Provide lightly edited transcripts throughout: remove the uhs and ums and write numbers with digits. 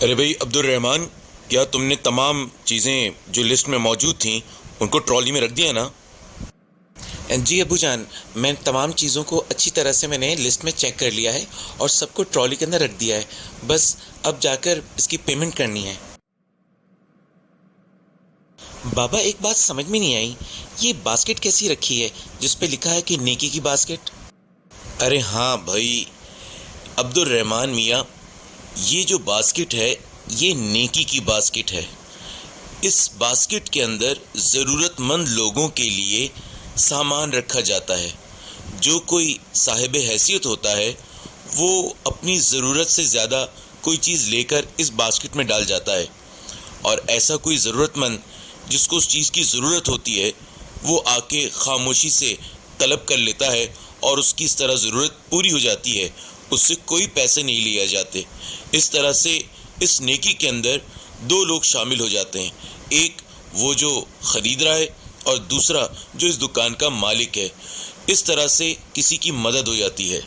ارے بھائی عبدالرحمن، کیا تم نے تمام چیزیں جو لسٹ میں موجود تھیں ان کو ٹرالی میں رکھ دیا نا؟ جی ابو جان، میں تمام چیزوں کو اچھی طرح سے میں نے لسٹ میں چیک کر لیا ہے اور سب کو ٹرالی کے اندر رکھ دیا ہے. بس اب جا کر اس کی پیمنٹ کرنی ہے. بابا ایک بات سمجھ میں نہیں آئی، یہ باسکٹ کیسی رکھی ہے جس پہ لکھا ہے کہ نیکی کی باسکٹ؟ ارے ہاں بھائی عبدالرحمن میاں، یہ جو باسکٹ ہے یہ نیکی کی باسکٹ ہے. اس باسکٹ کے اندر ضرورت مند لوگوں کے لیے سامان رکھا جاتا ہے. جو کوئی صاحب حیثیت ہوتا ہے وہ اپنی ضرورت سے زیادہ کوئی چیز لے کر اس باسکٹ میں ڈال جاتا ہے، اور ایسا کوئی ضرورت مند جس کو اس چیز کی ضرورت ہوتی ہے وہ آ کے خاموشی سے طلب کر لیتا ہے اور اس کی اس طرح ضرورت پوری ہو جاتی ہے. اس سے کوئی پیسے نہیں لیے جاتے. اس طرح سے اس نیکی کے اندر دو لوگ شامل ہو جاتے ہیں، ایک وہ جو خرید رہا ہے اور دوسرا جو اس دکان کا مالک ہے. اس طرح سے کسی کی مدد ہو جاتی ہے.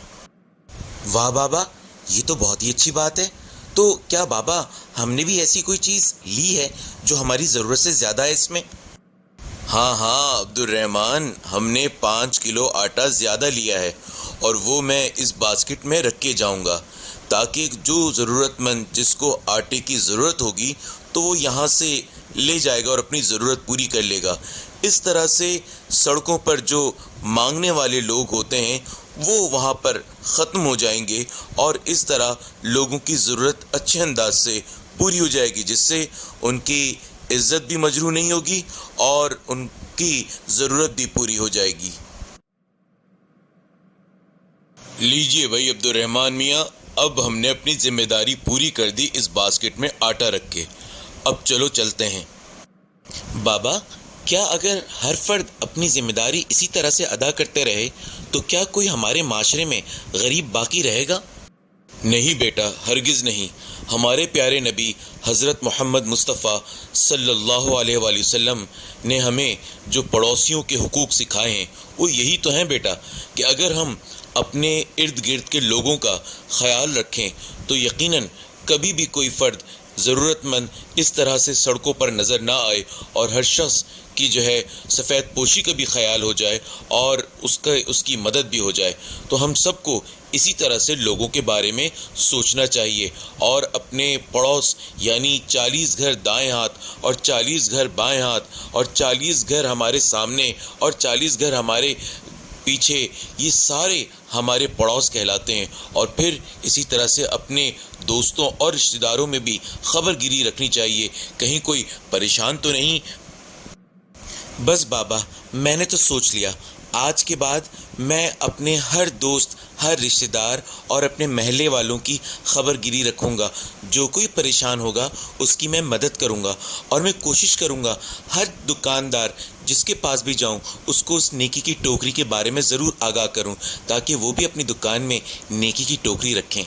واہ بابا، یہ تو بہت ہی اچھی بات ہے. تو کیا بابا ہم نے بھی ایسی کوئی چیز لی ہے جو ہماری ضرورت سے زیادہ ہے اس میں؟ ہاں عبدالرحمن، ہم نے 5 کلو آٹا زیادہ لیا ہے اور وہ میں اس باسکٹ میں رکھ کے جاؤں گا تاکہ جو ضرورت مند جس کو آٹے کی ضرورت ہوگی تو وہ یہاں سے لے جائے گا اور اپنی ضرورت پوری کر لے گا. اس طرح سے سڑکوں پر جو مانگنے والے لوگ ہوتے ہیں وہ وہاں پر ختم ہو جائیں گے اور اس طرح لوگوں کی ضرورت اچھے انداز سے پوری ہو جائے گی، جس سے ان کی عزت بھی مجروح نہیں ہوگی اور ان کی ضرورت بھی پوری ہو جائے گی. لیجئے بھائی عبدالرحمن میاں، اب ہم نے اپنی ذمہ داری پوری کر دی اس باسکٹ میں آٹا رکھ کے. اب چلو چلتے ہیں. بابا کیا اگر ہر فرد اپنی ذمہ داری اسی طرح سے ادا کرتے رہے تو کیا کوئی ہمارے معاشرے میں غریب باقی رہے گا؟ نہیں بیٹا، ہرگز نہیں. ہمارے پیارے نبی حضرت محمد مصطفیٰ صلی اللہ علیہ وآلہ وسلم نے ہمیں جو پڑوسیوں کے حقوق سکھائے ہیں وہ یہی تو ہیں بیٹا، کہ اگر ہم اپنے ارد گرد کے لوگوں کا خیال رکھیں تو یقیناً کبھی بھی کوئی فرد ضرورت مند اس طرح سے سڑکوں پر نظر نہ آئے اور ہر شخص کی جو ہے سفید پوشی کا بھی خیال ہو جائے اور اس کی مدد بھی ہو جائے. تو ہم سب کو اسی طرح سے لوگوں کے بارے میں سوچنا چاہیے اور اپنے پڑوس یعنی 40 گھر دائیں ہاتھ اور 40 گھر بائیں ہاتھ اور 40 گھر ہمارے سامنے اور 40 گھر ہمارے پیچھے، یہ سارے ہمارے پڑوس کہلاتے ہیں. اور پھر اسی طرح سے اپنے دوستوں اور رشتہ داروں میں بھی خبر گیری رکھنی چاہیے، کہیں کوئی پریشان تو نہیں. بس بابا میں نے تو سوچ لیا، آج کے بعد میں اپنے ہر دوست، ہر رشتہ دار اور اپنے محلے والوں کی خبر گیری رکھوں گا. جو کوئی پریشان ہوگا اس کی میں مدد کروں گا اور میں کوشش کروں گا ہر دکاندار جس کے پاس بھی جاؤں اس کو اس نیکی کی ٹوکری کے بارے میں ضرور آگاہ کروں تاکہ وہ بھی اپنی دکان میں نیکی کی ٹوکری رکھیں.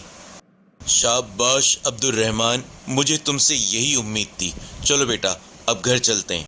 شاباش عبدالرحمن، مجھے تم سے یہی امید تھی. چلو بیٹا اب گھر چلتے ہیں.